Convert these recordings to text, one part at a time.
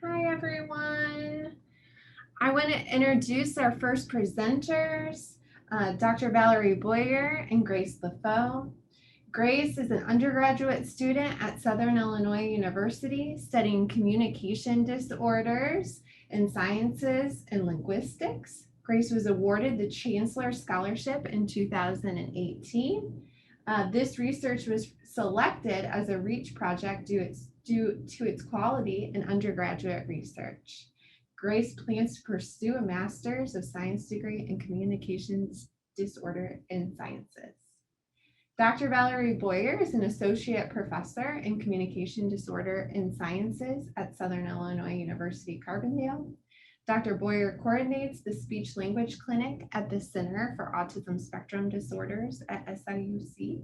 Hi, everyone. I want to introduce our first presenters, Dr. Valerie Boyer and Grace Lefoe. Grace is an undergraduate student at Southern Illinois University studying communication disorders in sciences and linguistics. Grace was awarded the Chancellor Scholarship in 2018. This research was selected as a REACH project due to its quality in undergraduate research. Grace plans to pursue a Master's of Science degree in Communications Disorder in Sciences. Dr. Valerie Boyer is an associate professor in Communication Disorder in Sciences at Southern Illinois University, Carbondale. Dr. Boyer coordinates the Speech Language Clinic at the Center for Autism Spectrum Disorders at SIUC.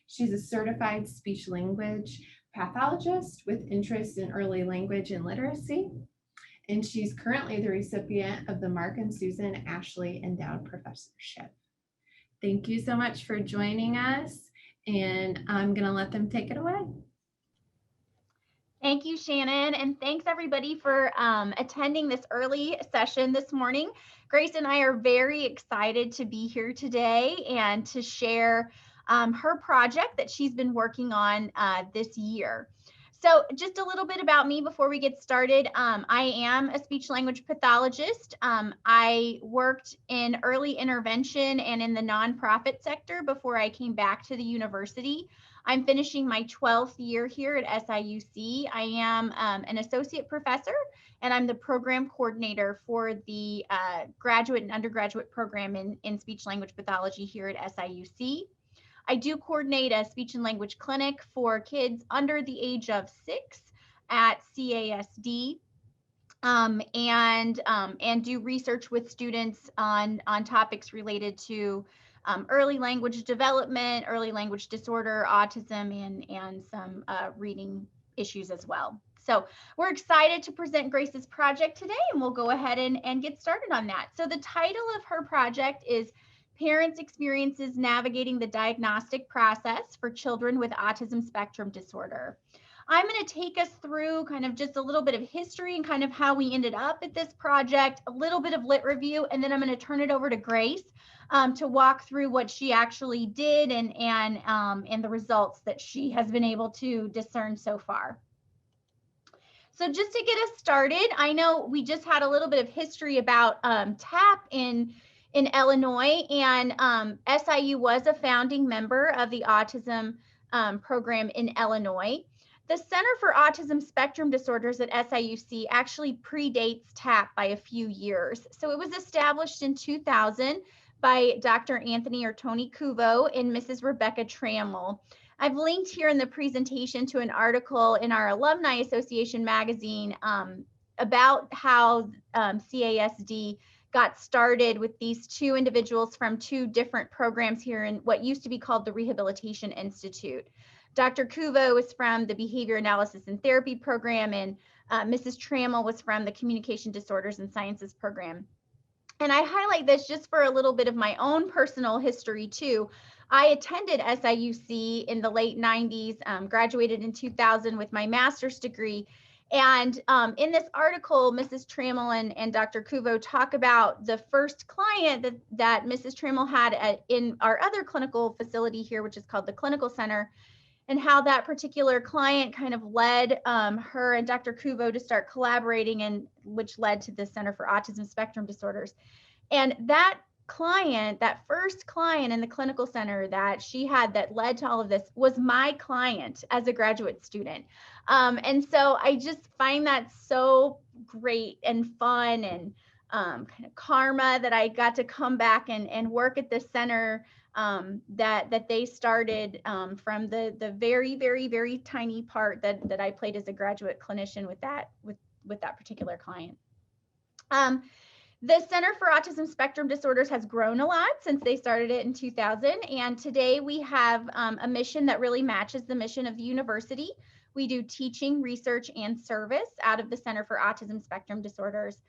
She's a certified speech language pathologist with interest in early language and literacy, and she's currently the recipient of the Mark and Susan Ashley Endowed Professorship. Thank you so much for joining us, and I'm going to let them take it away. Thank you, Shannon, and thanks everybody for attending this early session this morning. Grace and I are very excited to be here today and to share her project that she's been working on this year. So just a little bit about me before we get started. I am a speech language pathologist. I worked in early intervention and in the nonprofit sector before I came back to the university. I'm finishing my 12th year here at SIUC. I am an associate professor, and I'm the program coordinator for the graduate and undergraduate program in speech language pathology here at SIUC. I do coordinate a speech and language clinic for kids under the age of 6 at CASD. And do research with students on topics related to early language development, early language disorder, autism, and some reading issues as well. So we're excited to present Grace's project today, and we'll go ahead and get started on that. So the title of her project is Parents' Experiences Navigating the Diagnostic Process for Children with Autism Spectrum Disorder. I'm going to take us through kind of just a little bit of history and kind of how we ended up at this project, a little bit of lit review, and then I'm going to turn it over to Grace to walk through what she actually did and the results that she has been able to discern so far. So just to get us started, I know we just had a little bit of history about TAP in Illinois, and SIU was a founding member of the autism program in Illinois. The Center for Autism Spectrum Disorders at SIUC actually predates TAP by a few years. So it was established in 2000 by Dr. Anthony or Tony Kuvo and Mrs. Rebecca Trammell. I've linked here in the presentation to an article in our Alumni Association magazine about how CASD got started with these two individuals from two different programs here in what used to be called the Rehabilitation Institute. Dr. Kuvo was from the Behavior Analysis and Therapy program, and Mrs. Trammell was from the Communication Disorders and Sciences program. And I highlight this just for a little bit of my own personal history too. I attended SIUC in the late 90s, graduated in 2000 with my master's degree. And in this article, Mrs. Trammell and Dr. Kuvo talk about the first client that Mrs. Trammell had in our other clinical facility here, which is called the Clinical Center, and how that particular client kind of led her and Dr. Kuvo to start collaborating, and which led to the Center for Autism Spectrum Disorders. And that client, that first client in the clinical center that she had that led to all of this was my client as a graduate student. And so I just find that so great and fun and kind of karma that I got to come back and work at this center that they started from the very, very, very tiny part that I played as a graduate clinician with that particular client. The Center for Autism Spectrum Disorders has grown a lot since they started it in 2000, and today we have a mission that really matches the mission of the university. We do teaching, research, and service out of the Center for Autism Spectrum Disorders.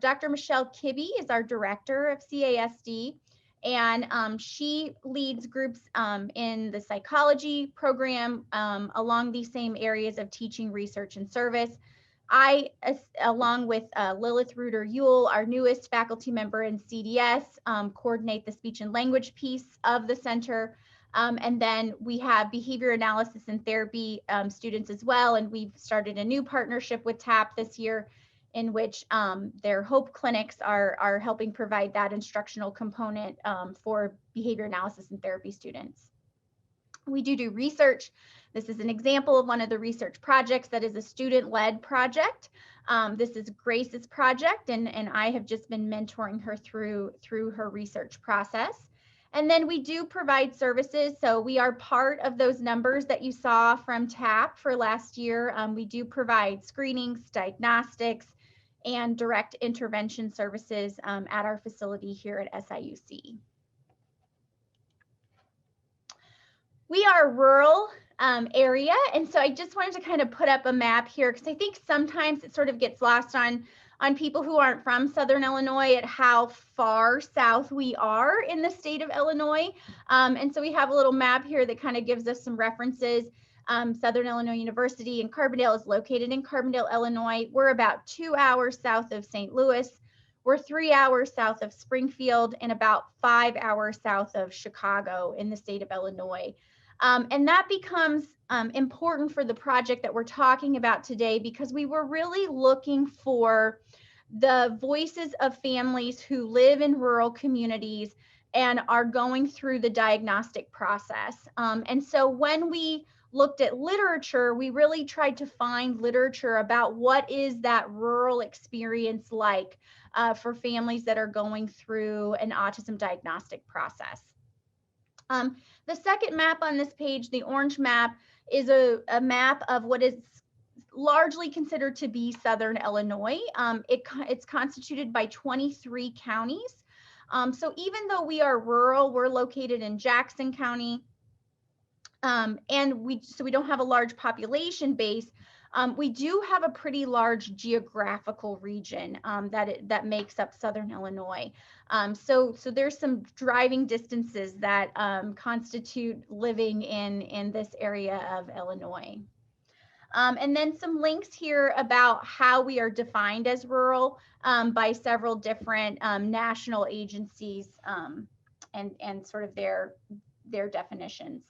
Dr. Michelle Kibbe is our director of CASD, and she leads groups in the psychology program along these same areas of teaching, research, and service. along with Lilith Reuter-Yule, our newest faculty member in CDS, coordinate the speech and language piece of the center. And then we have behavior analysis and therapy students as well. And we've started a new partnership with TAP this year, in which their Hope clinics are helping provide that instructional component for behavior analysis and therapy students. We do research. This is an example of one of the research projects that is a student-led project. This is Grace's project, and I have just been mentoring her through her research process. And then we do provide services. So we are part of those numbers that you saw from TAP for last year. We do provide screenings, diagnostics, and direct intervention services at our facility here at SIUC. We are a rural area, and so I just wanted to kind of put up a map here because I think sometimes it sort of gets lost on people who aren't from Southern Illinois at how far south we are in the state of Illinois. And so we have a little map here that kind of gives us some references. Southern Illinois University in Carbondale is located in Carbondale, Illinois. We're about 2 hours south of St. Louis. We're 3 hours south of Springfield and about 5 hours south of Chicago in the state of Illinois. And that becomes important for the project that we're talking about today, because we were really looking for the voices of families who live in rural communities and are going through the diagnostic process. And so when we looked at literature, we really tried to find literature about what is that rural experience like for families that are going through an autism diagnostic process. The second map on this page, the orange map, is a map of what is largely considered to be Southern Illinois. It's constituted by 23 counties. So even though we are rural, we're located in Jackson County, and we don't have a large population base. We do have a pretty large geographical region that makes up Southern Illinois. So there's some driving distances that constitute living in this area of Illinois. And then some links here about how we are defined as rural by several different national agencies and sort of their definitions.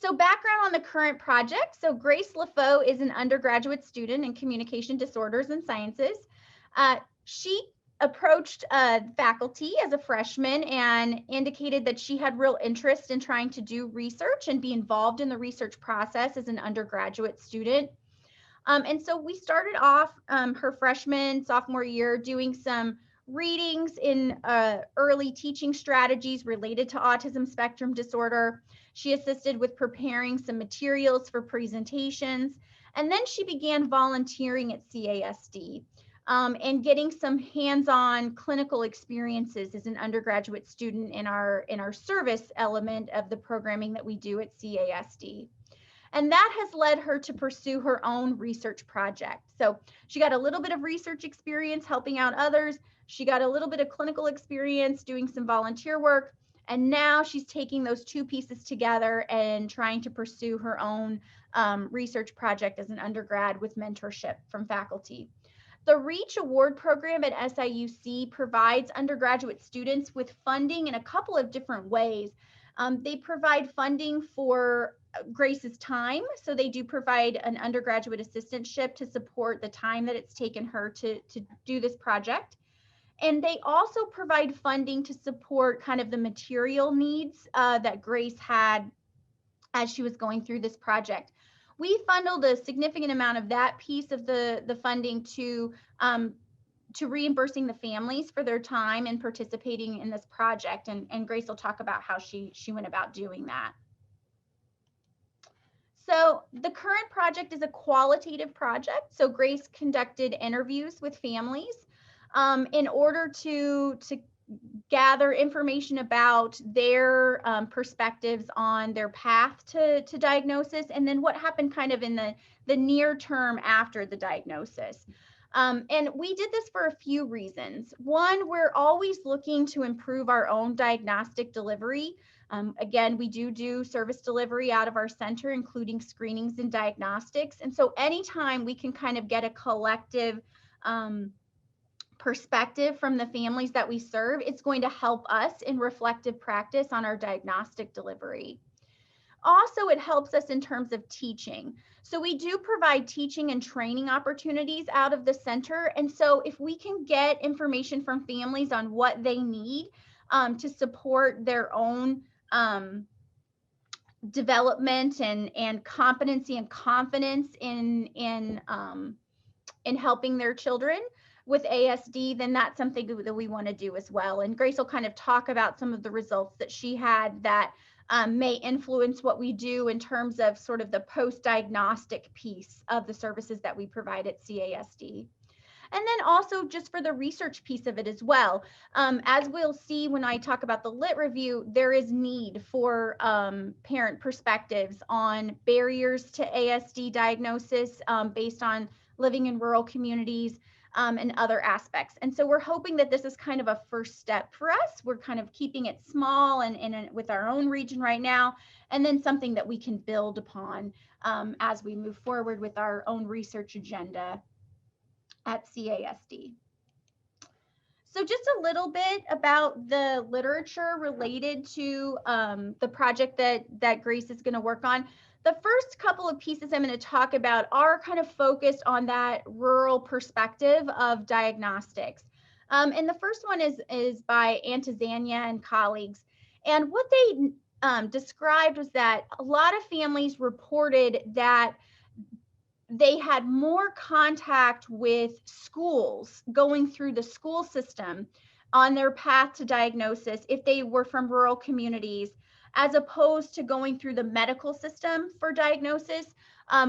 So background on the current project. So Grace Lefoe is an undergraduate student in communication disorders and sciences. She approached faculty as a freshman and indicated that she had real interest in trying to do research and be involved in the research process as an undergraduate student. And so we started off her freshman, sophomore year doing some readings in early teaching strategies related to autism spectrum disorder. She assisted with preparing some materials for presentations, and then she began volunteering at CASD and getting some hands-on clinical experiences as an undergraduate student in our service element of the programming that we do at CASD. And that has led her to pursue her own research project. So she got a little bit of research experience helping out others. She got a little bit of clinical experience doing some volunteer work. And now she's taking those two pieces together and trying to pursue her own research project as an undergrad with mentorship from faculty. The REACH Award Program at SIUC provides undergraduate students with funding in a couple of different ways. They provide funding for Grace's time. So they do provide an undergraduate assistantship to support the time that it's taken her to do this project. And they also provide funding to support kind of the material needs that Grace had as she was going through this project. We funneled a significant amount of that piece of the funding to reimbursing the families for their time and participating in this project. And Grace will talk about how she went about doing that. So the current project is a qualitative project. So Grace conducted interviews with families in order to gather information about their perspectives on their path to diagnosis, and then what happened kind of in the near term after the diagnosis. And we did this for a few reasons. One, we're always looking to improve our own diagnostic delivery. Again, we do service delivery out of our center, including screenings and diagnostics. And so anytime we can kind of get a collective perspective from the families that we serve, it's going to help us in reflective practice on our diagnostic delivery. Also, it helps us in terms of teaching. So we do provide teaching and training opportunities out of the center. And so if we can get information from families on what they need to support their own development and competency and confidence in helping their children with ASD, then that's something that we want to do as well. And Grace will kind of talk about some of the results that she had that may influence what we do in terms of sort of the post-diagnostic piece of the services that we provide at CASD. And then also just for the research piece of it as well. As we'll see when I talk about the lit review, there is need for parent perspectives on barriers to ASD diagnosis based on living in rural communities and other aspects. And so we're hoping that this is kind of a first step for us. We're kind of keeping it small and with our own region right now, and then something that we can build upon as we move forward with our own research agenda at CASD. So just a little bit about the literature related to the project that Grace is going to work on. The first couple of pieces I'm going to talk about are kind of focused on that rural perspective of diagnostics. And the first one is by Antizania and colleagues. And what they described was that a lot of families reported that they had more contact with schools going through the school system on their path to diagnosis if they were from rural communities, as opposed to going through the medical system for diagnosis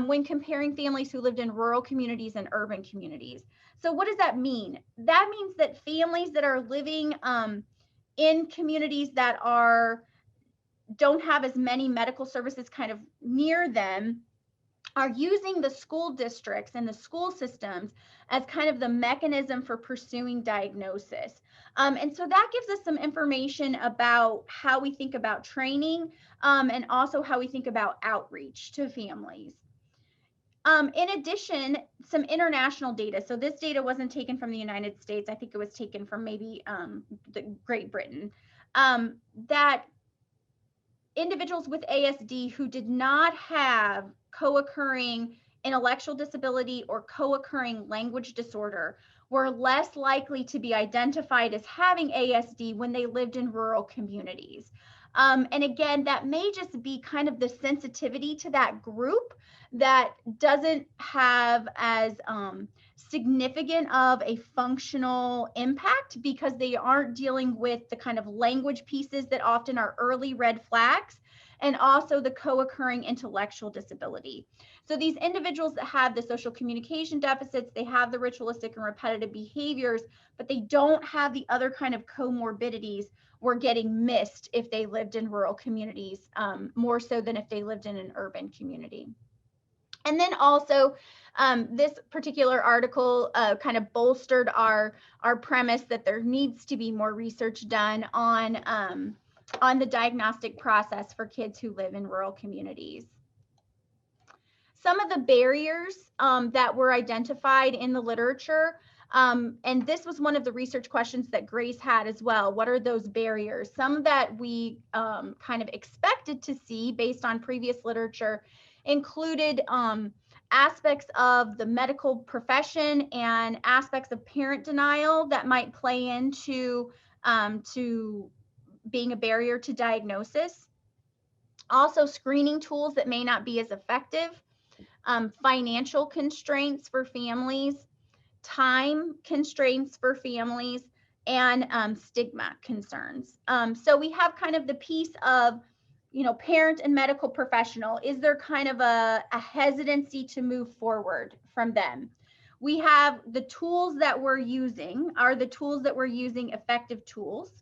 when comparing families who lived in rural communities and urban communities. So what does that mean? That means that families that are living in communities that don't have as many medical services kind of near them are using the school districts and the school systems as kind of the mechanism for pursuing diagnosis. And so that gives us some information about how we think about training and also how we think about outreach to families. In addition, some international data. So this data wasn't taken from the United States. I think it was taken from maybe the Great Britain, that individuals with ASD who did not have co-occurring intellectual disability or co-occurring language disorder were less likely to be identified as having ASD when they lived in rural communities. And again, that may just be kind of the sensitivity to that group that doesn't have as significant of a functional impact because they aren't dealing with the kind of language pieces that often are early red flags, and also the co-occurring intellectual disability. So these individuals that have the social communication deficits, they have the ritualistic and repetitive behaviors, but they don't have the other kind of comorbidities were getting missed if they lived in rural communities, more so than if they lived in an urban community. And then also, this particular article kind of bolstered our premise that there needs to be more research done on the diagnostic process for kids who live in rural communities. Some of the barriers that were identified in the literature, and this was one of the research questions that Grace had as well. What are those barriers? Some that we kind of expected to see based on previous literature included aspects of the medical profession and aspects of parent denial that might play into to being a barrier to diagnosis. Also, screening tools that may not be as effective, financial constraints for families, time constraints for families, and stigma concerns. So we have kind of the piece of, parent and medical professional. Is there kind of a hesitancy to move forward from them? We have the tools that we're using. Are the tools that we're using effective tools?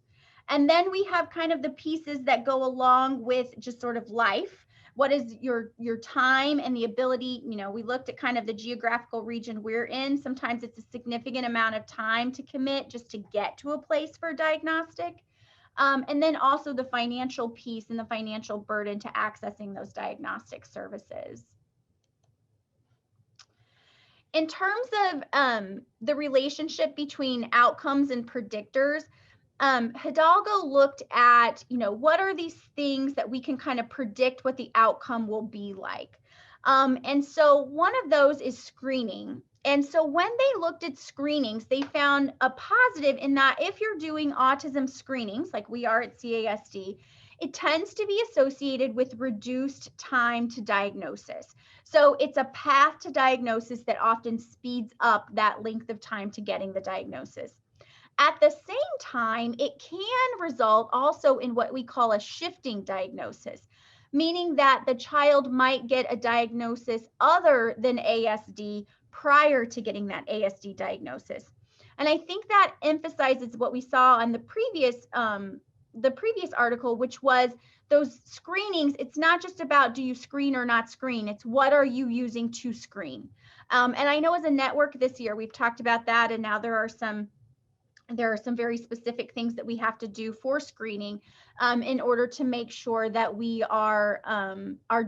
And then we have kind of the pieces that go along with just sort of life, what is your time and the ability, we looked at kind of the geographical region we're in. Sometimes it's a significant amount of time to commit just to get to a place for a diagnostic. And then also the financial piece and the financial burden to accessing those diagnostic services. In terms of the relationship between outcomes and predictors, Hidalgo looked at, what are these things that we can kind of predict what the outcome will be like? And so one of those is screening. And so when they looked at screenings, they found a positive in that if you're doing autism screenings, like we are at CASD, it tends to be associated with reduced time to diagnosis. So it's a path to diagnosis that often speeds up that length of time to getting the diagnosis. At the same time, it can result also in what we call a shifting diagnosis, meaning that the child might get a diagnosis other than ASD prior to getting that ASD diagnosis. And I think that emphasizes what we saw on the previous article, which was those screenings. It's not just about do you screen or not screen, it's what are you using to screen. And I know as a network this year, we've talked about that, and now there are some very specific things that we have to do for screening in order to make sure that we are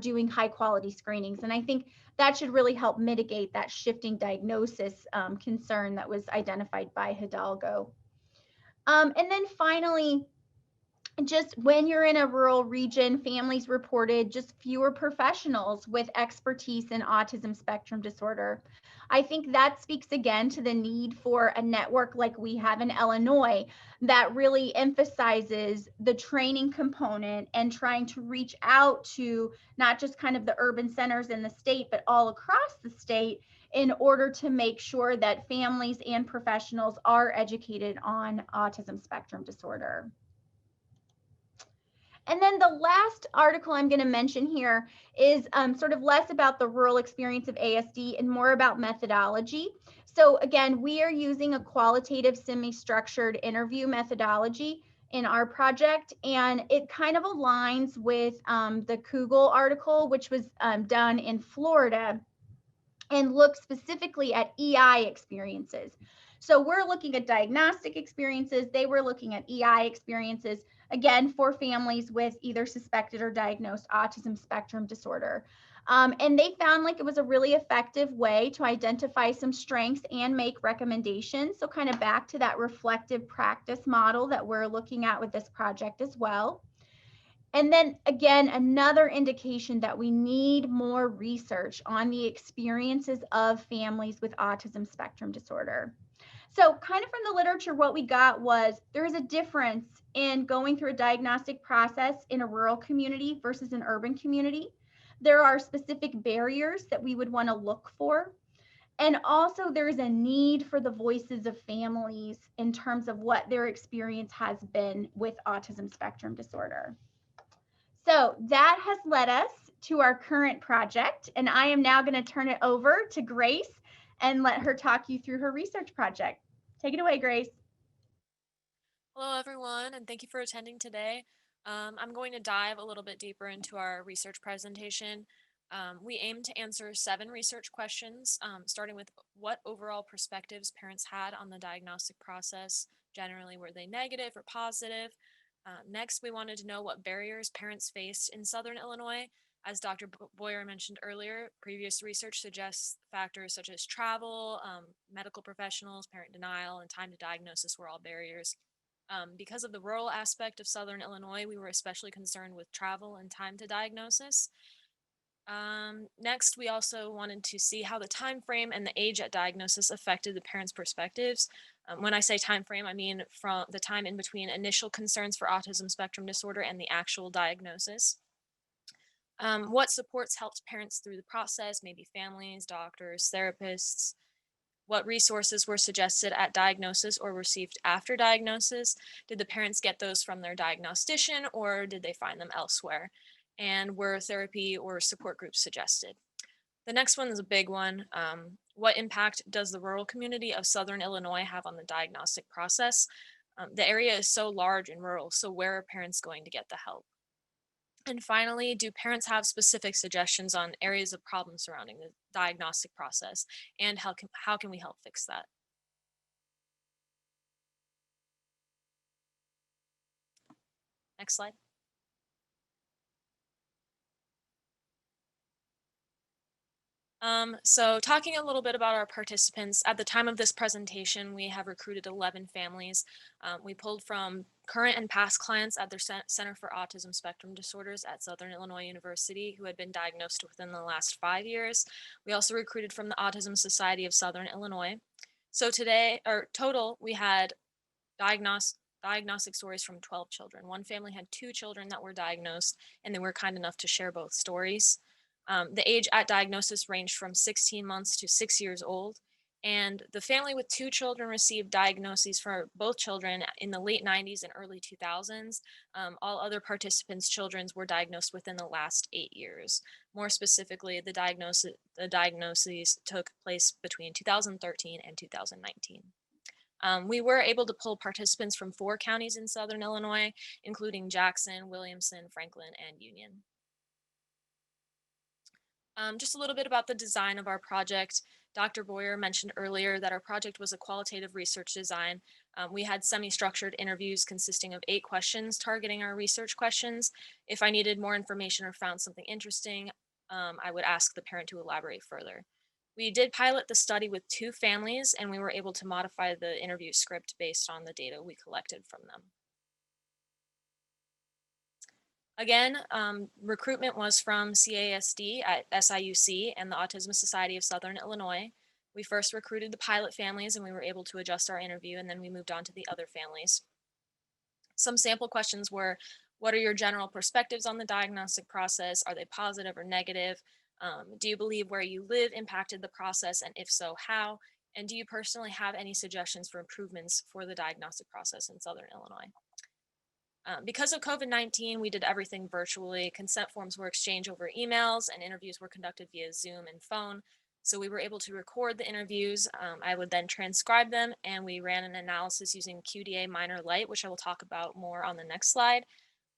doing high quality screenings. And I think that should really help mitigate that shifting diagnosis concern that was identified by Hidalgo. And then finally, just when you're in a rural region, families reported just fewer professionals with expertise in autism spectrum disorder. I think that speaks again to the need for a network like we have in Illinois that really emphasizes the training component and trying to reach out to not just kind of the urban centers in the state, but all across the state in order to make sure that families and professionals are educated on autism spectrum disorder. And then the last article I'm going to mention here is sort of less about the rural experience of ASD and more about methodology. So again, we are using a qualitative semi-structured interview methodology in our project, and it kind of aligns with the Kugel article, which was done in Florida and looks specifically at EI experiences. So we're looking at diagnostic experiences. They were looking at EI experiences, again, for families with either suspected or diagnosed autism spectrum disorder. And they found like it was a really effective way to identify some strengths and make recommendations. So kind of back to that reflective practice model that we're looking at with this project as well. And then again, another indication that we need more research on the experiences of families with autism spectrum disorder. So kind of from the literature, what we got was there is a difference in going through a diagnostic process in a rural community versus an urban community. There are specific barriers that we would want to look for. And also there is a need for the voices of families in terms of what their experience has been with autism spectrum disorder. So that has led us to our current project, and I am now going to turn it over to Grace and let her talk you through her research project. Take it away, Grace. Hello, everyone, and thank you for attending today. I'm going to dive a little bit deeper into our research presentation. We aim to answer 7 research questions, starting with what overall perspectives parents had on the diagnostic process. Generally, were they negative or positive? Next, we wanted to know what barriers parents faced in Southern Illinois. As Dr. Boyer mentioned earlier, previous research suggests factors such as travel, medical professionals, parent denial, and time to diagnosis were all barriers. Because of the rural aspect of Southern Illinois, we were especially concerned with travel and time to diagnosis. Next, we also wanted to see how the time frame and the age at diagnosis affected the parents' perspectives. When I say time frame, I mean from the time in between initial concerns for autism spectrum disorder and the actual diagnosis. What supports helped parents through the process, maybe families, doctors, therapists. What resources were suggested at diagnosis or received after diagnosis? Did the parents get those from their diagnostician or did they find them elsewhere? And were therapy or support groups suggested? The next one is a big one. What impact does the rural community of Southern Illinois have on the diagnostic process? The area is so large and rural, so where are parents going to get the help? And finally, do parents have specific suggestions on areas of problems surrounding the diagnostic process, and how can we help fix that? Next slide. So talking a little bit about our participants, at the time of this presentation, we have recruited 11 families. We pulled from current and past clients at their Center for Autism Spectrum Disorders at Southern Illinois University who had been diagnosed within the last 5 years. We also recruited from the Autism Society of Southern Illinois. So today, or total, we had diagnostic stories from 12 children. One family had 2 children that were diagnosed, and they were kind enough to share both stories. The age at diagnosis ranged from 16 months to 6 years old, and the family with 2 children received diagnoses for both children in the late 90s and early 2000s. All other participants' children were diagnosed within the last 8 years. More specifically, the diagnoses took place between 2013 and 2019. We were able to pull participants from 4 counties in Southern Illinois, including Jackson, Williamson, Franklin, and Union. Just a little bit about the design of our project. Dr. Boyer mentioned earlier that our project was a qualitative research design. We had semi-structured interviews consisting of 8 questions targeting our research questions. If I needed more information or found something interesting, I would ask the parent to elaborate further. We did pilot the study with 2 families, and we were able to modify the interview script based on the data we collected from them. Again, recruitment was from CASD at SIUC and the Autism Society of Southern Illinois. We first recruited the pilot families, and we were able to adjust our interview, and then we moved on to the other families. Some sample questions were, what are your general perspectives on the diagnostic process? Are they positive or negative? Do you believe where you live impacted the process, and if so, how? And do you personally have any suggestions for improvements for the diagnostic process in Southern Illinois? Because of COVID-19, we did everything virtually. Consent forms were exchanged over emails, and interviews were conducted via Zoom and phone. So we were able to record the interviews. I would then transcribe them, and we ran an analysis using QDA Minor Lite, which I will talk about more on the next slide.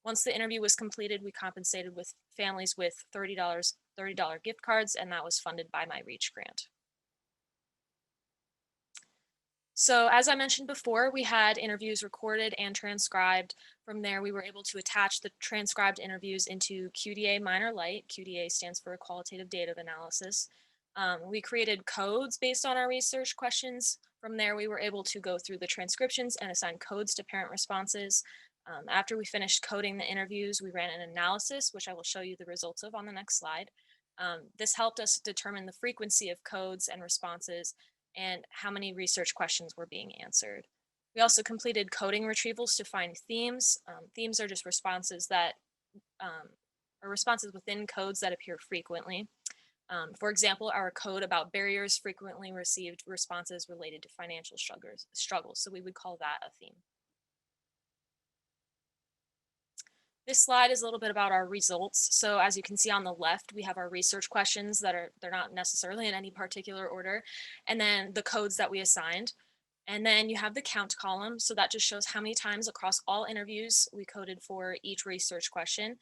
Once the interview was completed, we compensated with families with $30 gift cards, and that was funded by my REACH grant. So as I mentioned before, we had interviews recorded and transcribed. From there, we were able to attach the transcribed interviews into QDA Minor Lite. QDA stands for Qualitative Data Analysis. We created codes based on our research questions. From there, we were able to go through the transcriptions and assign codes to parent responses. After we finished coding the interviews, we ran an analysis, which I will show you the results of on the next slide. This helped us determine the frequency of codes and responses and how many research questions were being answered. We also completed coding retrievals to find themes. Themes are just responses that are responses within codes that appear frequently. For example, our code about barriers frequently received responses related to financial struggles, so we would call that a theme. This slide is a little bit about our results. So as you can see on the left, we have our research questions they're not necessarily in any particular order, and then the codes that we assigned. And then you have the count column. So that just shows how many times across all interviews we coded for each research question.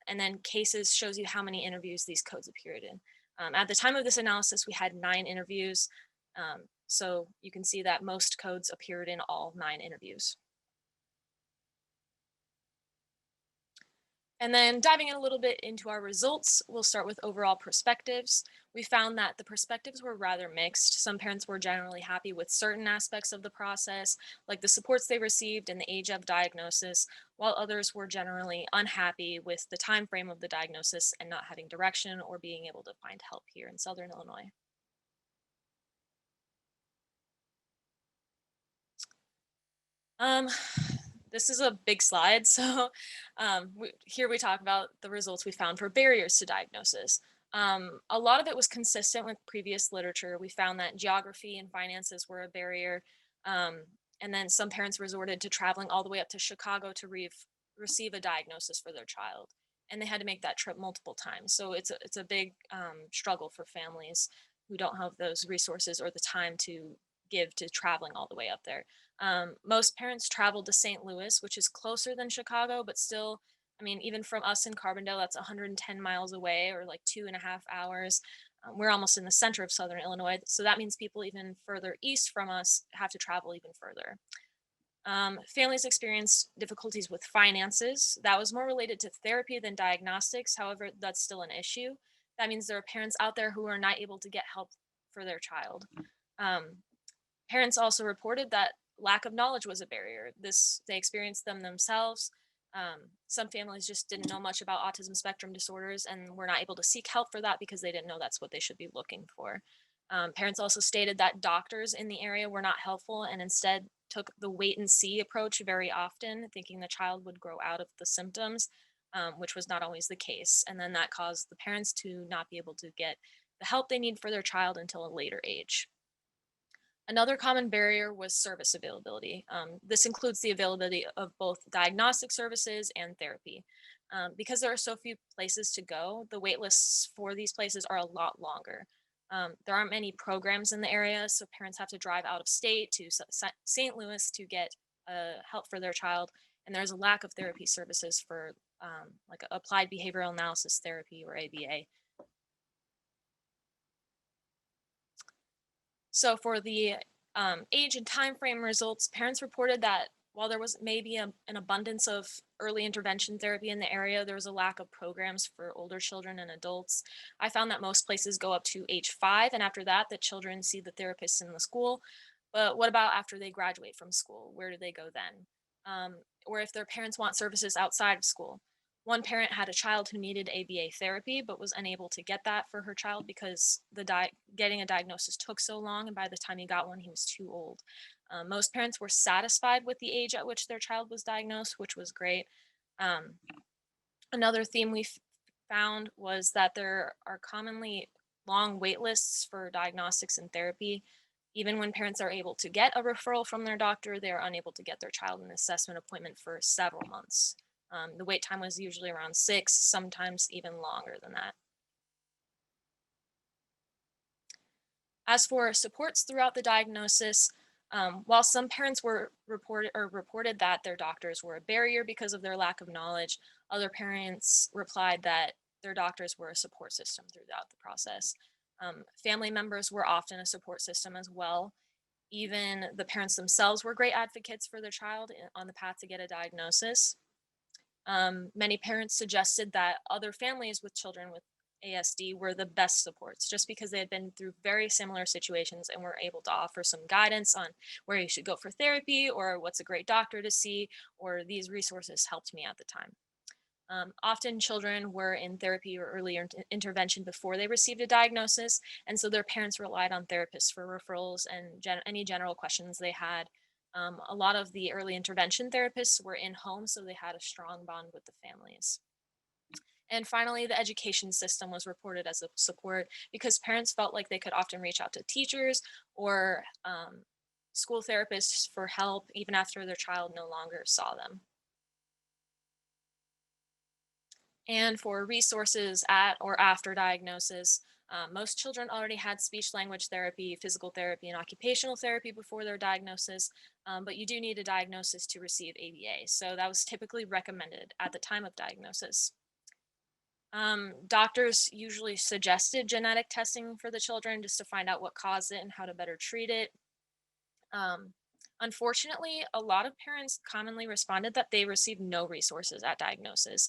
And then cases shows you how many interviews these codes appeared in. At the time of this analysis, we had 9 interviews. So you can see that most codes appeared in all 9 interviews. And then diving in a little bit into our results, we'll start with overall perspectives. We found that the perspectives were rather mixed. Some parents were generally happy with certain aspects of the process, like the supports they received and the age of diagnosis, while others were generally unhappy with the time frame of the diagnosis and not having direction or being able to find help here in Southern Illinois. This is a big slide, so here we talk about the results we found for barriers to diagnosis. A lot of it was consistent with previous literature. We found that geography and finances were a barrier, and then some parents resorted to traveling all the way up to Chicago to receive a diagnosis for their child, and they had to make that trip multiple times. So it's a big struggle for families who don't have those resources or the time to give to traveling all the way up there. Most parents traveled to St. Louis, which is closer than Chicago, but still I mean, even from us in Carbondale, that's 110 miles away, or like 2.5 hours. We're almost in the center of Southern Illinois. So that means people even further east from us have to travel even further. Families experienced difficulties with finances. That was more related to therapy than diagnostics. However, that's still an issue. That means there are parents out there who are not able to get help for their child. Um, Parents also reported that lack of knowledge was a barrier. They experienced them themselves. Some families just didn't know much about autism spectrum disorders and were not able to seek help for that because they didn't know that's what they should be looking for. Parents also stated that doctors in the area were not helpful and instead took the wait and see approach very often, thinking the child would grow out of the symptoms, which was not always the case. And then that caused the parents to not be able to get the help they need for their child until a later age. Another common barrier was service availability. This includes the availability of both diagnostic services and therapy. Because there are so few places to go, the wait lists for these places are a lot longer. There aren't many programs in the area, so parents have to drive out of state to St. Louis to get help for their child. And there's a lack of therapy services for like applied behavioral analysis therapy, or ABA. So for the age and time frame results, parents reported that while there was maybe an abundance of early intervention therapy in the area, there was a lack of programs for older children and adults. I found that most places go up to age 5, and after that, the children see the therapists in the school. But what about after they graduate from school? Where do they go then? Or if their parents want services outside of school? One parent had a child who needed ABA therapy, but was unable to get that for her child because getting a diagnosis took so long, and by the time he got one, he was too old. Most parents were satisfied with the age at which their child was diagnosed, which was great. Um, Another theme we found was that there are commonly long wait lists for diagnostics and therapy. Even when parents are able to get a referral from their doctor, they are unable to get their child an assessment appointment for several months. The wait time was usually around 6, sometimes even longer than that. As for supports throughout the diagnosis, while some parents were reported that their doctors were a barrier because of their lack of knowledge, other parents replied that their doctors were a support system throughout the process. Family members were often a support system as well. Even the parents themselves were great advocates for their child on the path to get a diagnosis. Many parents suggested that other families with children with ASD were the best supports just because they had been through very similar situations and were able to offer some guidance on where you should go for therapy or what's a great doctor to see, or these resources helped me at the time. Often children were in therapy or early intervention before they received a diagnosis, and so their parents relied on therapists for referrals and any general questions they had. A lot of the early intervention therapists were in home, so they had a strong bond with the families. And finally, the education system was reported as a support because parents felt like they could often reach out to teachers or school therapists for help even after their child no longer saw them. And for resources at or after diagnosis, most children already had speech language therapy, physical therapy, and occupational therapy before their diagnosis, but you do need a diagnosis to receive ABA. So that was typically recommended at the time of diagnosis. Doctors usually suggested genetic testing for the children just to find out what caused it and how to better treat it. Um, Unfortunately, a lot of parents commonly responded that they received no resources at diagnosis.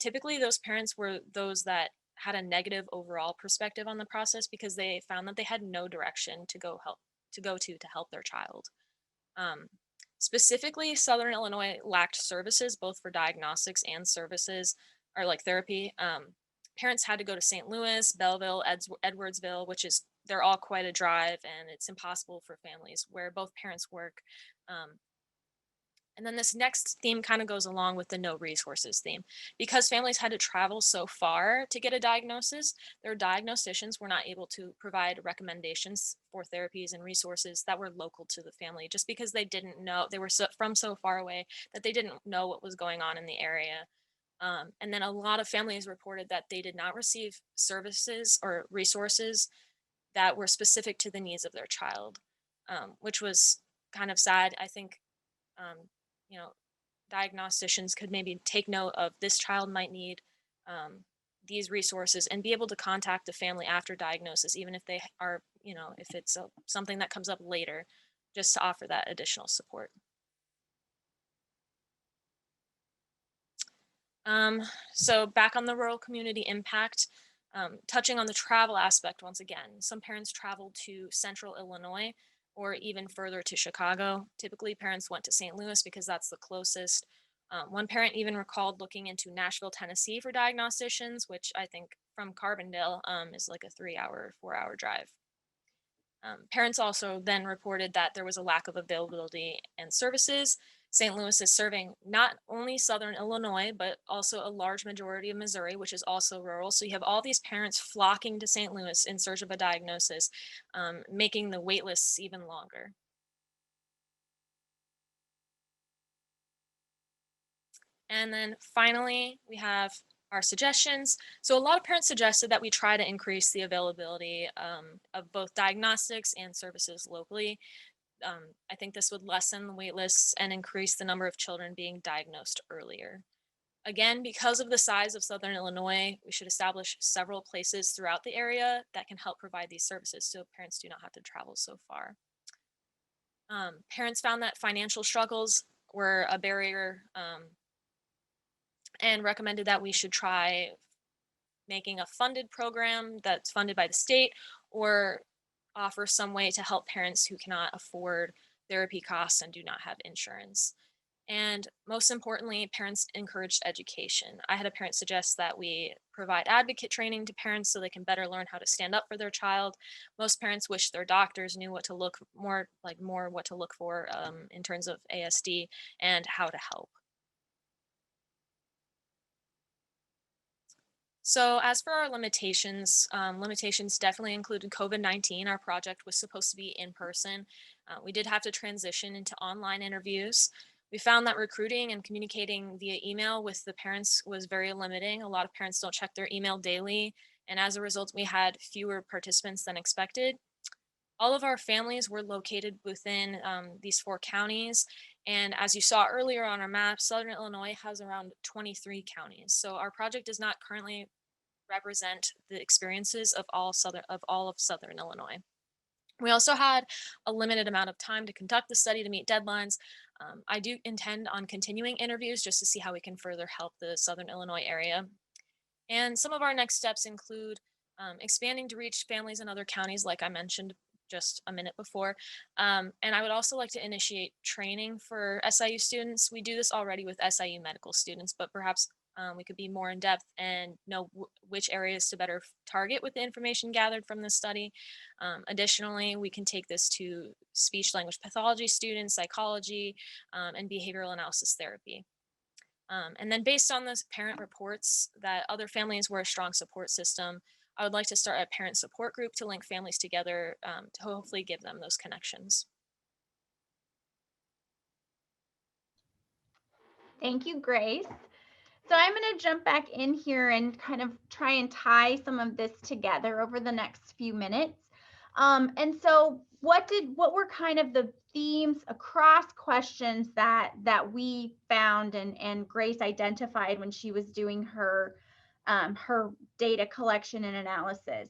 Typically, those parents were those that had a negative overall perspective on the process because they found that they had no direction to go to help their child. Um, Specifically, Southern Illinois lacked services both for diagnostics and services or like therapy. Parents had to go to St. Louis, Belleville, Edwardsville, which is they're all quite a drive, and it's impossible for families where both parents work. Um, and then this next theme kind of goes along with the no resources theme. Because families had to travel so far to get a diagnosis, their diagnosticians were not able to provide recommendations for therapies and resources that were local to the family just because they didn't know, they were from so far away that they didn't know what was going on in the area. And then a lot of families reported that they did not receive services or resources that were specific to the needs of their child, which was kind of sad. I think um, you know, diagnosticians could maybe take note of this child might need these resources and be able to contact the family after diagnosis, even if they are, if it's something that comes up later, just to offer that additional support. So back on the rural community impact, touching on the travel aspect once again, some parents traveled to central Illinois or even further to Chicago. Typically, parents went to St. Louis because that's the closest. One parent even recalled looking into Nashville, Tennessee for diagnosticians, which I think from Carbondale is like a 3-hour, 4-hour drive. Parents also then reported that there was a lack of availability and services. St. Louis is serving not only southern Illinois, but also a large majority of Missouri, which is also rural. So you have all these parents flocking to St. Louis in search of a diagnosis, making the wait lists even longer. And then finally, we have our suggestions. So a lot of parents suggested that we try to increase the availability of both diagnostics and services locally. I think this would lessen the wait lists and increase the number of children being diagnosed earlier. Again, because of the size of Southern Illinois, we should establish several places throughout the area that can help provide these services so parents do not have to travel so far. Parents found that financial struggles were a barrier and recommended that we should try making a funded program that's funded by the state or offer some way to help parents who cannot afford therapy costs and do not have insurance. And most importantly, parents encouraged education. I had a parent suggest that we provide advocate training to parents so they can better learn how to stand up for their child. Most parents wish their doctors knew what to look what to look for in terms of ASD and how to help. So as for our limitations, limitations definitely included COVID-19. Our project was supposed to be in person. We did have to transition into online interviews. We found that recruiting and communicating via email with the parents was very limiting. A lot of parents don't check their email daily, and as a result, we had fewer participants than expected. All of our families were located within these 4 counties. And as you saw earlier on our map, Southern Illinois has around 23 counties. So our project does not currently represent the experiences of all of Southern Illinois. We also had a limited amount of time to conduct the study to meet deadlines. I do intend on continuing interviews just to see how we can further help the Southern Illinois area. And some of our next steps include expanding to reach families in other counties, like I mentioned just a minute before. And I would also like to initiate training for SIU students. We do this already with SIU medical students, but perhaps we could be more in depth and know which areas to better target with the information gathered from this study. Additionally, we can take this to speech language pathology students, psychology, and behavioral analysis therapy. And then based on those parent reports that other families were a strong support system, I would like to start a parent support group to link families together to hopefully give them those connections. Thank you, Grace. So I'm going to jump back in here and kind of try and tie some of this together over the next few minutes. And so what were kind of the themes across questions that we found and Grace identified when she was doing her data collection and analysis?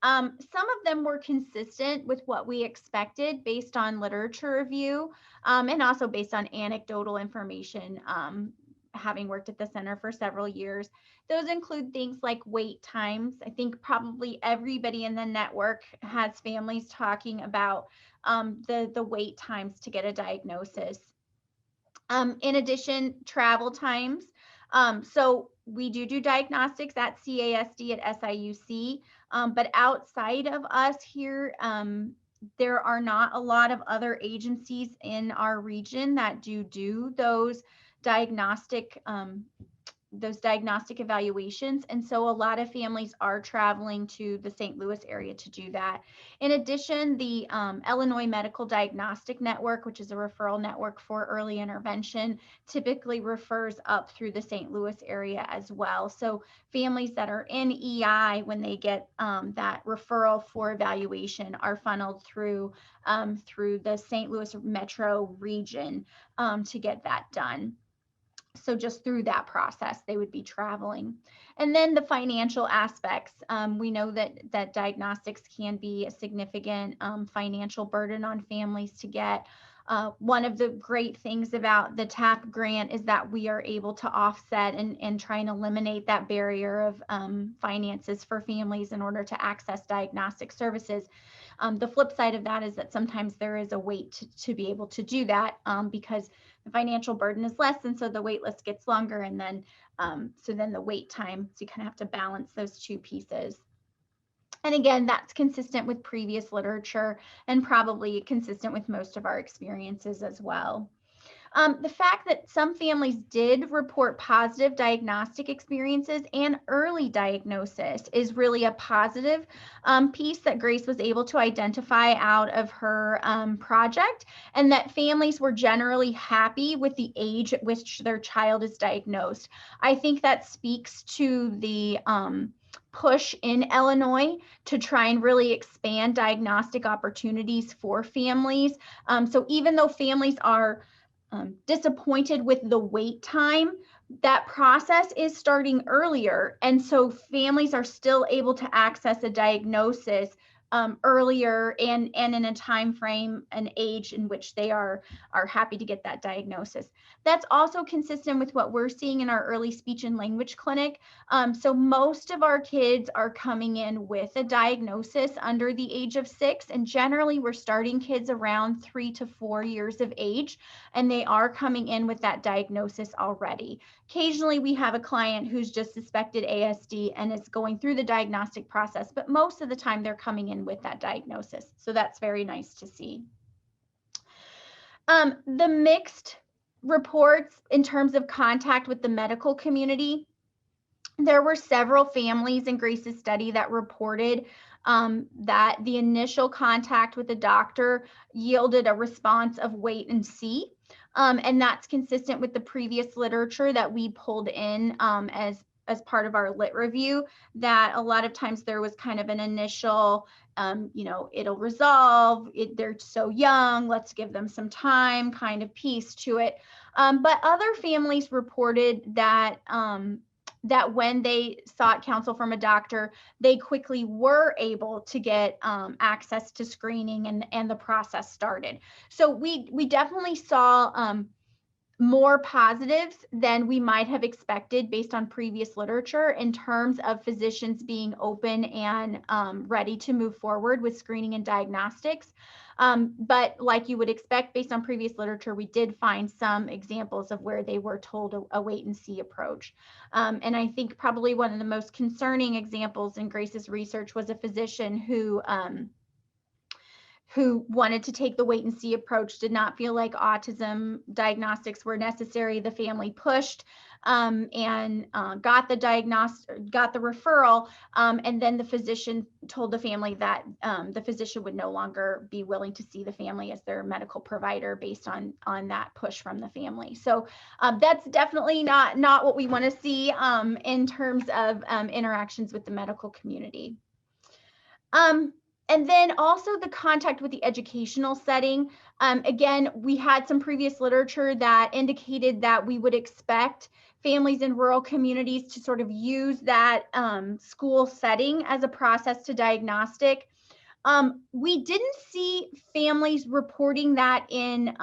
Some of them were consistent with what we expected based on literature review and also based on anecdotal information, having worked at the center for several years. Those include things like wait times. I think probably everybody in the network has families talking about the wait times to get a diagnosis. In addition, travel times. So we do diagnostics at CASD at SIUC, but outside of us here, there are not a lot of other agencies in our region that do those diagnostic evaluations. And so a lot of families are traveling to the St. Louis area to do that. In addition, the Illinois Medical Diagnostic Network, which is a referral network for early intervention, typically refers up through the St. Louis area as well. So families that are in EI, when they get that referral for evaluation, are funneled through the St. Louis metro region to get that done. So just through that process, they would be traveling. And then the financial aspects. We know that diagnostics can be a significant financial burden on families to get. One of the great things about the TAP grant is that we are able to offset and try and eliminate that barrier of finances for families in order to access diagnostic services. The flip side of that is that sometimes there is a wait to be able to do that because the financial burden is less, and so the wait list gets longer, and then so then the wait time, so you kind of have to balance those two pieces. And again, that's consistent with previous literature and probably consistent with most of our experiences as well. The fact that some families did report positive diagnostic experiences and early diagnosis is really a positive piece that Grace was able to identify out of her project, and that families were generally happy with the age at which their child is diagnosed. I think that speaks to the push in Illinois to try and really expand diagnostic opportunities for families. So even though families are disappointed with the wait time, that process is starting earlier. And so families are still able to access a diagnosis earlier and in a time frame and age in which they are happy to get that diagnosis. That's also consistent with what we're seeing in our early speech and language clinic. So most of our kids are coming in with a diagnosis under the age of 6, and generally we're starting kids around 3 to 4 years of age, and they are coming in with that diagnosis already. Occasionally we have a client who's just suspected ASD and is going through the diagnostic process, but most of the time they're coming in with that diagnosis. So that's very nice to see. The mixed reports in terms of contact with the medical community, there were several families in Grace's study that reported that the initial contact with the doctor yielded a response of wait and see. And that's consistent with the previous literature that we pulled in as part of our lit review, that a lot of times there was kind of an initial, it'll resolve, they're so young, let's give them some time kind of piece to it. But other families reported that that when they sought counsel from a doctor, they quickly were able to get access to screening and the process started. So we definitely saw more positives than we might have expected based on previous literature in terms of physicians being open and ready to move forward with screening and diagnostics. But like you would expect based on previous literature, we did find some examples of where they were told a wait and see approach. And I think probably one of the most concerning examples in Grace's research was a physician who wanted to take the wait and see approach, did not feel like autism diagnostics were necessary. The family pushed and got the referral. And then the physician told the family that the physician would no longer be willing to see the family as their medical provider based on that push from the family. So that's definitely not what we want to see in terms of interactions with the medical community. And then also the contact with the educational setting. Again, we had some previous literature that indicated that we would expect families in rural communities to sort of use that school setting as a process to diagnostic. We didn't see families reporting that in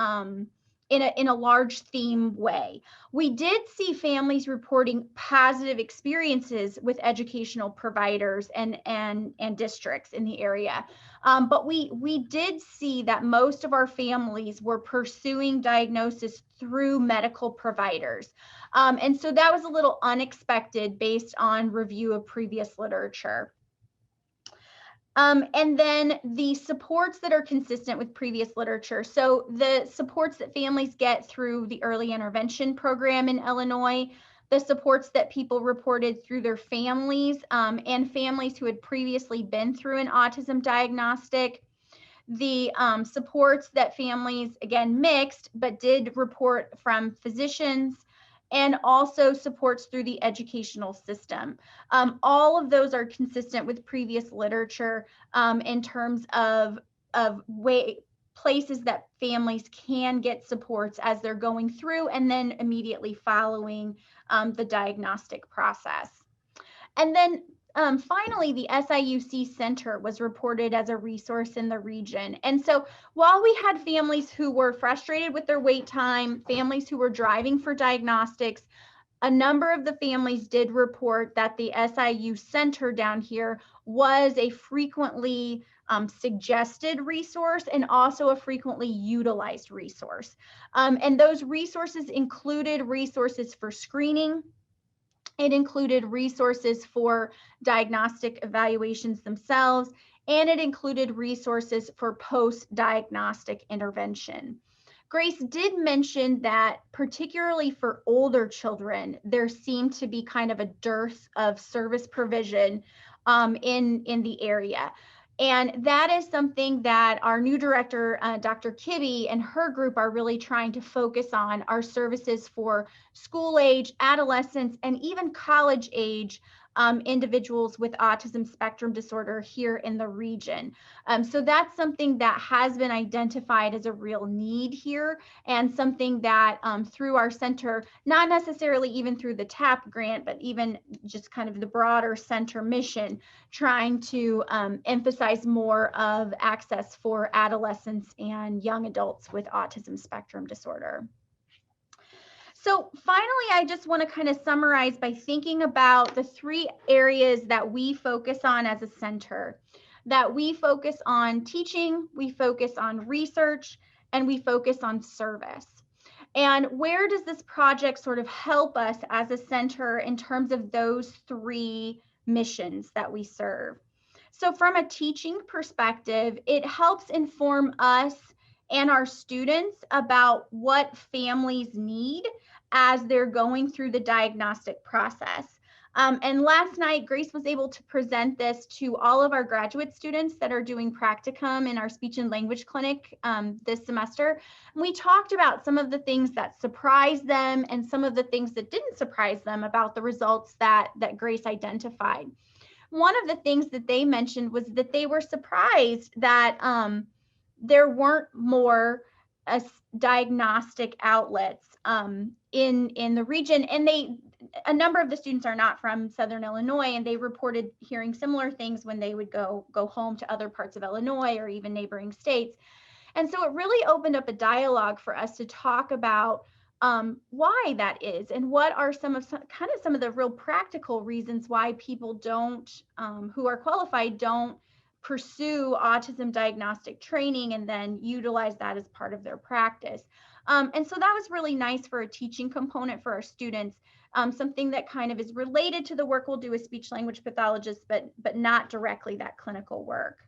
a large theme way. We did see families reporting positive experiences with educational providers and districts in the area. But we did see that most of our families were pursuing diagnosis through medical providers. And so that was a little unexpected based on review of previous literature. And then the supports that are consistent with previous literature. So the supports that families get through the early intervention program in Illinois, the supports that people reported through their families and families who had previously been through an autism diagnostic, the supports that families, again, mixed, but did report from physicians, and also supports through the educational system. All of those are consistent with previous literature in terms of places that families can get supports as they're going through and then immediately following the diagnostic process. And then finally, the SIUC Center was reported as a resource in the region. And so while we had families who were frustrated with their wait time, families who were driving for diagnostics, a number of the families did report that the SIU Center down here was a frequently suggested resource and also a frequently utilized resource. And those resources included resources for screening. It included resources for diagnostic evaluations themselves, and it included resources for post-diagnostic intervention. Grace did mention that particularly for older children, there seemed to be kind of a dearth of service provision in the area. And that is something that our new director, Dr. Kibbe, and her group are really trying to focus on, our services for school age, adolescents, and even college age individuals with autism spectrum disorder here in the region. So that's something that has been identified as a real need here, and something that through our center, not necessarily even through the TAP grant, but even just kind of the broader center mission, trying to emphasize more of access for adolescents and young adults with autism spectrum disorder. So finally, I just want to kind of summarize by thinking about the three areas that we focus on as a center. That we focus on teaching, we focus on research, and we focus on service. And where does this project sort of help us as a center in terms of those three missions that we serve? So from a teaching perspective, it helps inform us and our students about what families need as they're going through the diagnostic process. And last night, Grace was able to present this to all of our graduate students that are doing practicum in our speech and language clinic this semester. And we talked about some of the things that surprised them and some of the things that didn't surprise them about the results that Grace identified. One of the things that they mentioned was that they were surprised that there weren't more diagnostic outlets in the region, and a number of the students are not from Southern Illinois, and they reported hearing similar things when they would go home to other parts of Illinois or even neighboring states. And so it really opened up a dialogue for us to talk about why that is, and what are some of the real practical reasons why people don't, who are qualified, don't pursue autism diagnostic training and then utilize that as part of their practice. And so that was really nice for a teaching component for our students, something that kind of is related to the work we'll do as speech language pathologists, but not directly that clinical work.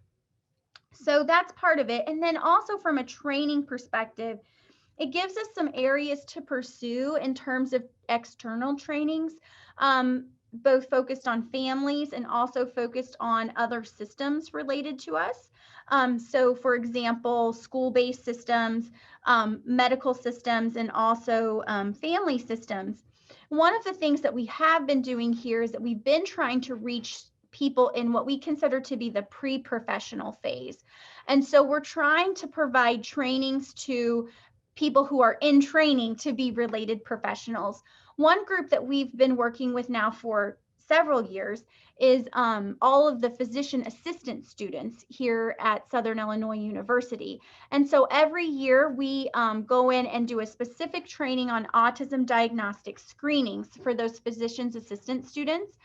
So that's part of it. And then also from a training perspective, it gives us some areas to pursue in terms of external trainings, both focused on families and also focused on other systems related to us. So for example, school-based systems, medical systems, and also family systems. One of the things that we have been doing here is that we've been trying to reach people in what we consider to be the pre-professional phase. And so we're trying to provide trainings to people who are in training to be related professionals. One group that we've been working with now for several years is all of the physician assistant students here at Southern Illinois University. And so every year we go in and do a specific training on autism diagnostic screenings for those physician's assistant students,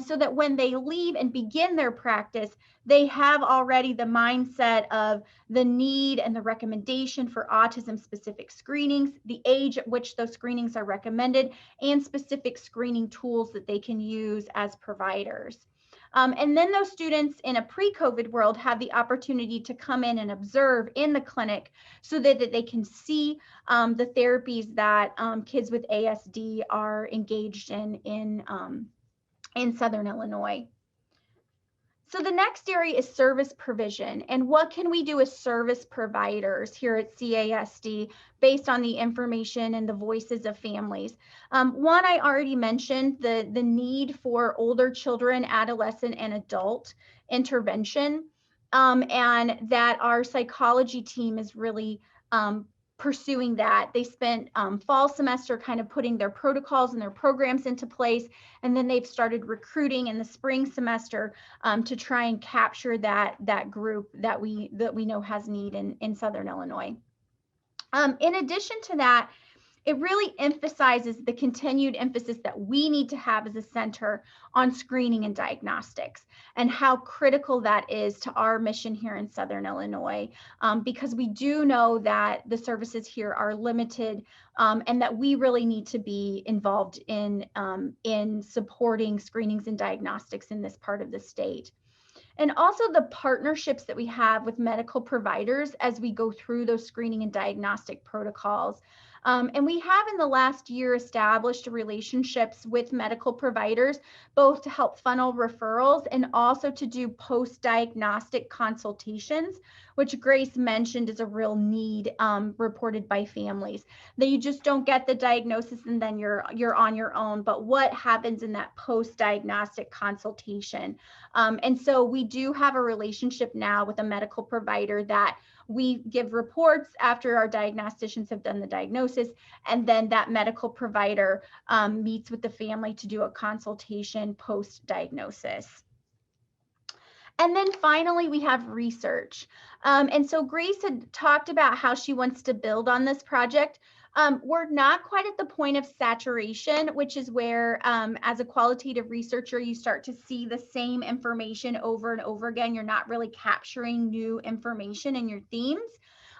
so that when they leave and begin their practice, they have already the mindset of the need and the recommendation for autism specific screenings, the age at which those screenings are recommended, and specific screening tools that they can use as providers. And then those students in a pre-COVID world have the opportunity to come in and observe in the clinic so that they can see the therapies that kids with ASD are engaged in Southern Illinois. So the next area is service provision, and what can we do as service providers here at CASD based on the information and the voices of families. One, I already mentioned the need for older children, adolescent, and adult intervention. and that our psychology team is really pursuing that. They spent fall semester kind of putting their protocols and their programs into place, and then they've started recruiting in the spring semester to try and capture that group that we know has need in Southern Illinois. In addition to that, it really emphasizes the continued emphasis that we need to have as a center on screening and diagnostics, and how critical that is to our mission here in Southern Illinois, because we do know that the services here are limited, and that we really need to be involved in supporting screenings and diagnostics in this part of the state. And also the partnerships that we have with medical providers as we go through those screening and diagnostic protocols. And we have in the last year established relationships with medical providers, both to help funnel referrals and also to do post-diagnostic consultations, which Grace mentioned is a real need reported by families. That you just don't get the diagnosis and then you're on your own, but what happens in that post-diagnostic consultation? And so we do have a relationship now with a medical provider that we give reports after our diagnosticians have done the diagnosis, and then that medical provider meets with the family to do a consultation post-diagnosis. And then finally, we have research. And so Grace had talked about how she wants to build on this project. We're not quite at the point of saturation, which is where, as a qualitative researcher, you start to see the same information over and over again. You're not really capturing new information in your themes.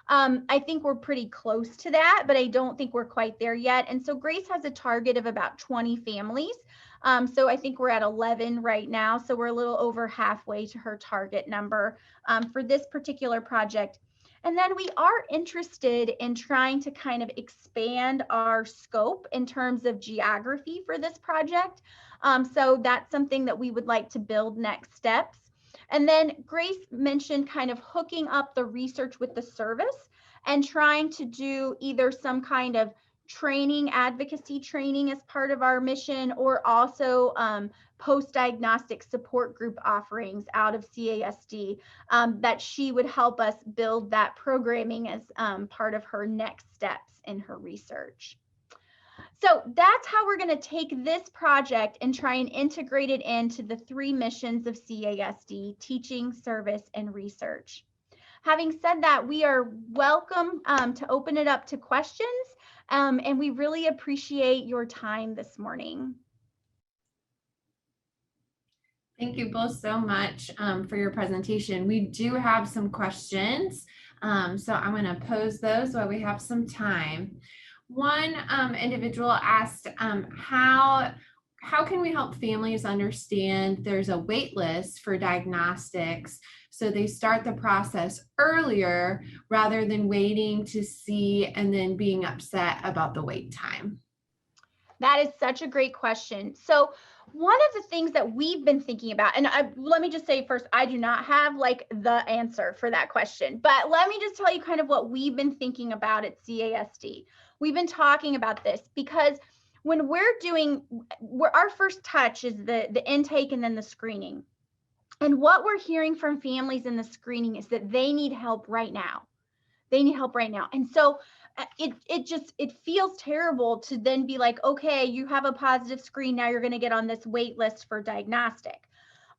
I think we're pretty close to that, but I don't think we're quite there yet. And so Grace has a target of about 20 families. So I think we're at 11 right now. So we're a little over halfway to her target number for this particular project. And then we are interested in trying to kind of expand our scope in terms of geography for this project. So that's something that we would like to build next steps. And then Grace mentioned kind of hooking up the research with the service and trying to do either some kind of training, advocacy training as part of our mission, or also post-diagnostic support group offerings out of CASD, that she would help us build that programming as part of her next steps in her research. So that's how we're going to take this project and try and integrate it into the 3 missions of CASD: teaching, service, and research. Having said that, we are welcome to open it up to questions, and we really appreciate your time this morning. Thank you both so much for your presentation. We do have some questions, so I'm going to pose those while we have some time. One individual asked, how can we help families understand there's a wait list for diagnostics so they start the process earlier rather than waiting to see and then being upset about the wait time? That is such a great question. So one of the things that we've been thinking about, and let me just say first, I do not have like the answer for that question, but let me just tell you kind of what we've been thinking about at CASD. We've been talking about this because when our first touch is the intake and then the screening. And what we're hearing from families in the screening is that they need help right now. They need help right now. And so it feels terrible to then be like, okay, you have a positive screen. Now you're going to get on this wait list for diagnostic.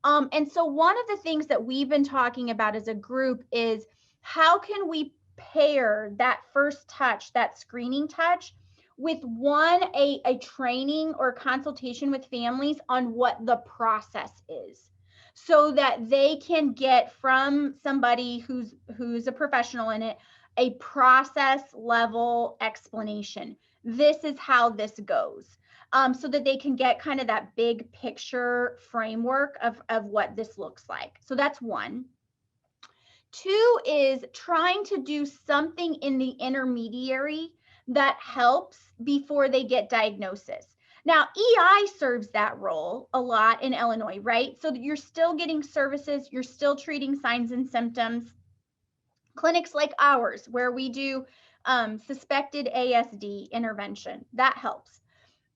And so one of the things that we've been talking about as a group is how can we pair that first touch, that screening touch, with a training or consultation with families on what the process is, so that they can get from somebody who's a professional in it a process level explanation. This is how this goes, so that they can get kind of that big picture framework of what this looks like. So that's one. 2 is trying to do something in the intermediary that helps before they get diagnosis. Now, EI serves that role a lot in Illinois, right? So you're still getting services, you're still treating signs and symptoms. Clinics like ours, where we do suspected ASD intervention, that helps.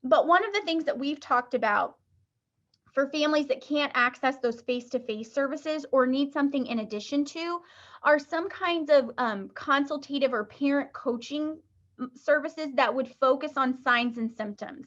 But one of the things that we've talked about for families that can't access those face-to-face services or need something in addition to, are some kinds of consultative or parent coaching services that would focus on signs and symptoms,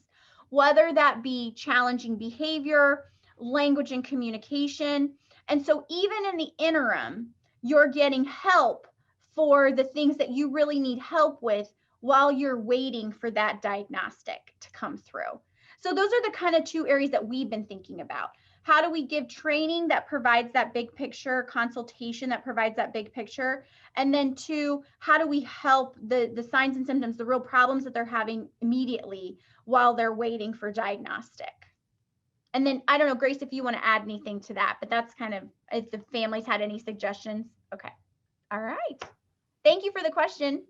whether that be challenging behavior, language and communication. And so even in the interim, you're getting help for the things that you really need help with while you're waiting for that diagnostic to come through. So those are the kind of two areas that we've been thinking about. How do we give training that provides that big picture, consultation that provides that big picture? And then two, how do we help the signs and symptoms, the real problems that they're having immediately while they're waiting for diagnostic? And then I don't know, Grace, if you want to add anything to that, but that's kind of, if the families had any suggestions. Okay. All right. Thank you for the question.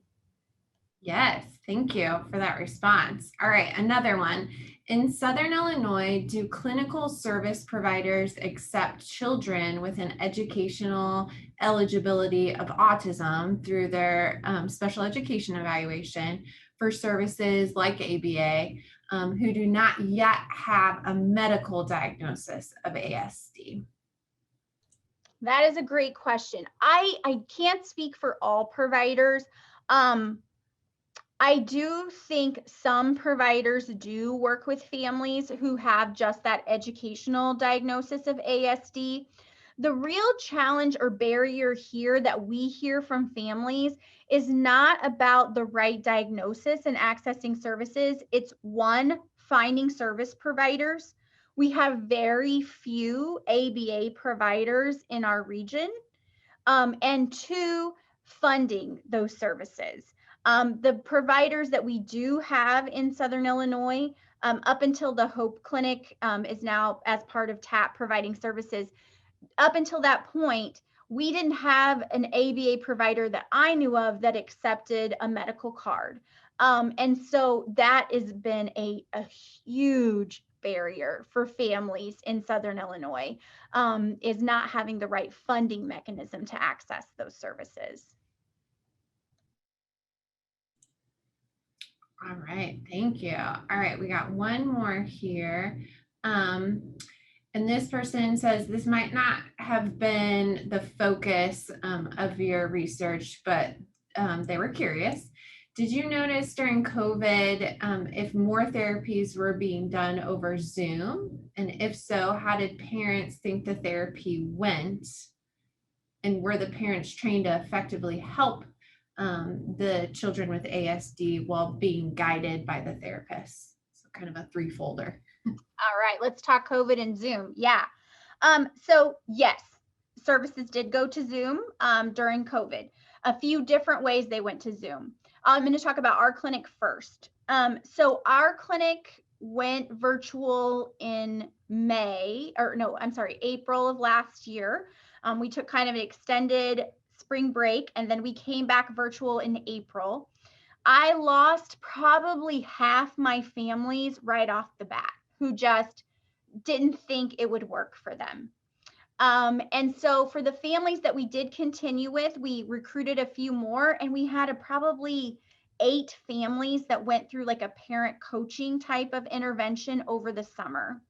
Yes, thank you for that response. All right, another one. In Southern Illinois, do clinical service providers accept children with an educational eligibility of autism through their special education evaluation for services like ABA who do not yet have a medical diagnosis of ASD? That is a great question. I can't speak for all providers. I do think some providers do work with families who have just that educational diagnosis of ASD. The real challenge or barrier here that we hear from families is not about the right diagnosis and accessing services. It's one, finding service providers. We have very few ABA providers in our region. And two, funding those services. The providers that we do have in Southern Illinois, up until the Hope Clinic is now as part of TAP providing services, up until that point, we didn't have an ABA provider that I knew of that accepted a medical card. And so that has been a huge barrier for families in Southern Illinois, is not having the right funding mechanism to access those services. All right, thank you. All right, we got one more here. And this person says this might not have been the focus of your research, but they were curious. Did you notice during COVID if more therapies were being done over Zoom? And if so, how did parents think the therapy went? And were the parents trained to effectively help the children with ASD while being guided by the therapist? So kind of a three-folder. All right, let's talk COVID and Zoom. Yeah. So yes, services did go to Zoom during COVID. A few different ways they went to Zoom. I'm going to talk about our clinic first. So our clinic went virtual in April of last year. We took kind of an extended spring break, and then we came back virtual in April. I lost probably half my families right off the bat who just didn't think it would work for them. And so for the families that we did continue with, we recruited a few more, and we had probably 8 families that went through like a parent coaching type of intervention over the summer.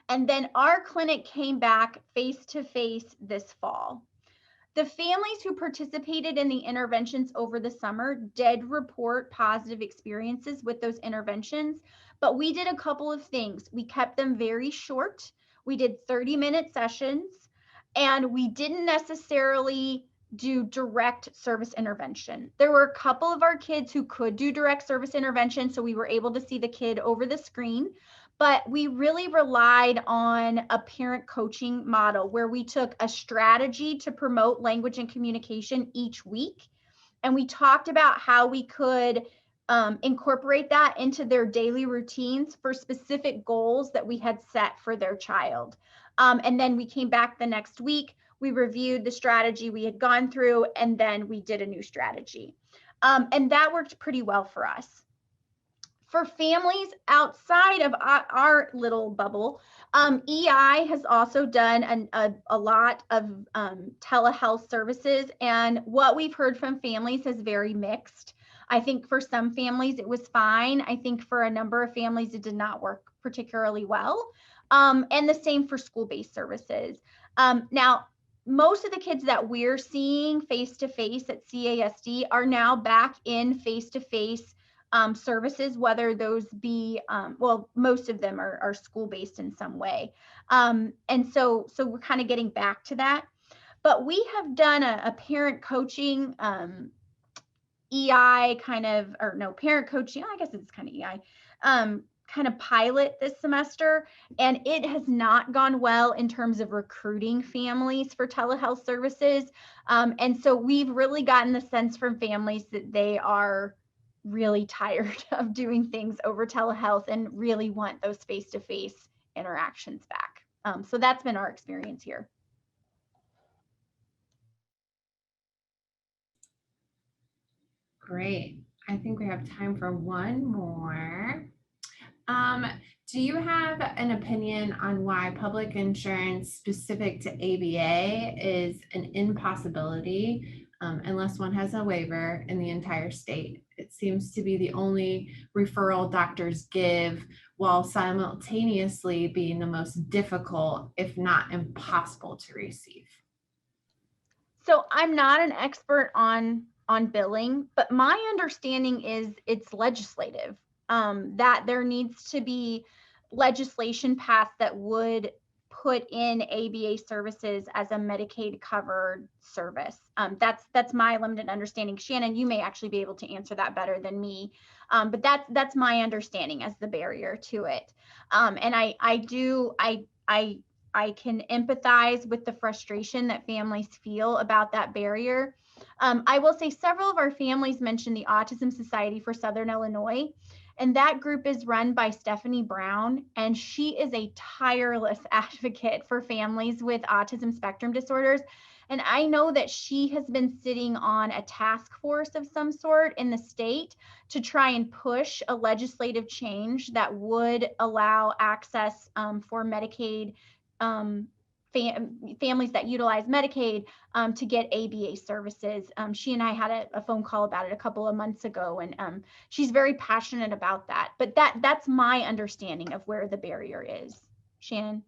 And then our clinic came back face-to-face this fall. The families who participated in the interventions over the summer did report positive experiences with those interventions, but we did a couple of things. We kept them very short. We did 30-minute sessions, and we didn't necessarily do direct service intervention. There were a couple of our kids who could do direct service intervention, so we were able to see the kid over the screen. But we really relied on a parent coaching model where we took a strategy to promote language and communication each week. And we talked about how we could incorporate that into their daily routines for specific goals that we had set for their child. And then we came back the next week, we reviewed the strategy we had gone through, and then we did a new strategy. And that worked pretty well for us. For families outside of our little bubble, EI has also done a lot of telehealth services, and what we've heard from families is very mixed. I think for some families it was fine. I think for a number of families it did not work particularly well. And the same for school-based services. Now, most of the kids that we're seeing face-to-face at CASD are now back in face-to-face services, whether those be, well, most of them are school-based in some way. And so we're kind of getting back to that. But we have done a parent coaching EI kind of, or no, parent coaching, I guess it's kind of EI, kind of pilot this semester, and it has not gone well in terms of recruiting families for telehealth services. And so we've really gotten the sense from families that they are really tired of doing things over telehealth and really want those face-to-face interactions back. So that's been our experience here. Great. I think we have time for one more. Do you have an opinion on why public insurance specific to ABA is an impossibility unless one has a waiver in the entire state? It seems to be the only referral doctors give, while simultaneously being the most difficult, if not impossible, to receive. So I'm not an expert on billing, but my understanding is it's legislative, that there needs to be legislation passed that would put in ABA services as a Medicaid covered service. That's my limited understanding. Shannon, you may actually be able to answer that better than me, but that's my understanding as the barrier to it. And I can empathize with the frustration that families feel about that barrier. I will say several of our families mentioned the Autism Society for Southern Illinois, and that group is run by Stephanie Brown, and she is a tireless advocate for families with autism spectrum disorders. And I know that she has been sitting on a task force of some sort in the state to try and push a legislative change that would allow access for Medicaid families that utilize Medicaid to get ABA services. She and I had a phone call about it a couple of months ago, and she's very passionate about that. But that's my understanding of where the barrier is. Shannon?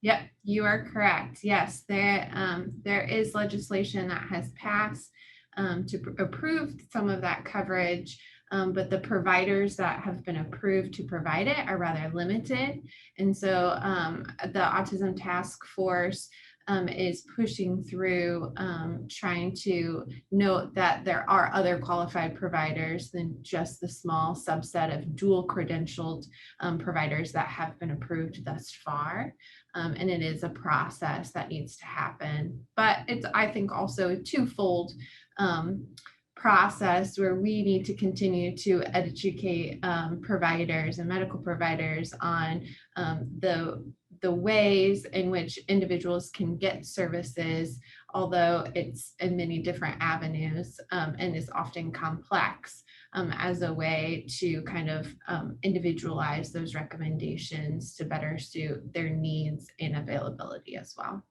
Yep, you are correct. Yes, there is legislation that has passed to approve some of that coverage, but the providers that have been approved to provide it are rather limited. And so the Autism Task Force is pushing through trying to note that there are other qualified providers than just the small subset of dual credentialed providers that have been approved thus far. And it is a process that needs to happen. But it's, I think, also a twofold process where we need to continue to educate providers and medical providers on the ways in which individuals can get services, although it's in many different avenues and is often complex, as a way to kind of individualize those recommendations to better suit their needs and availability as well.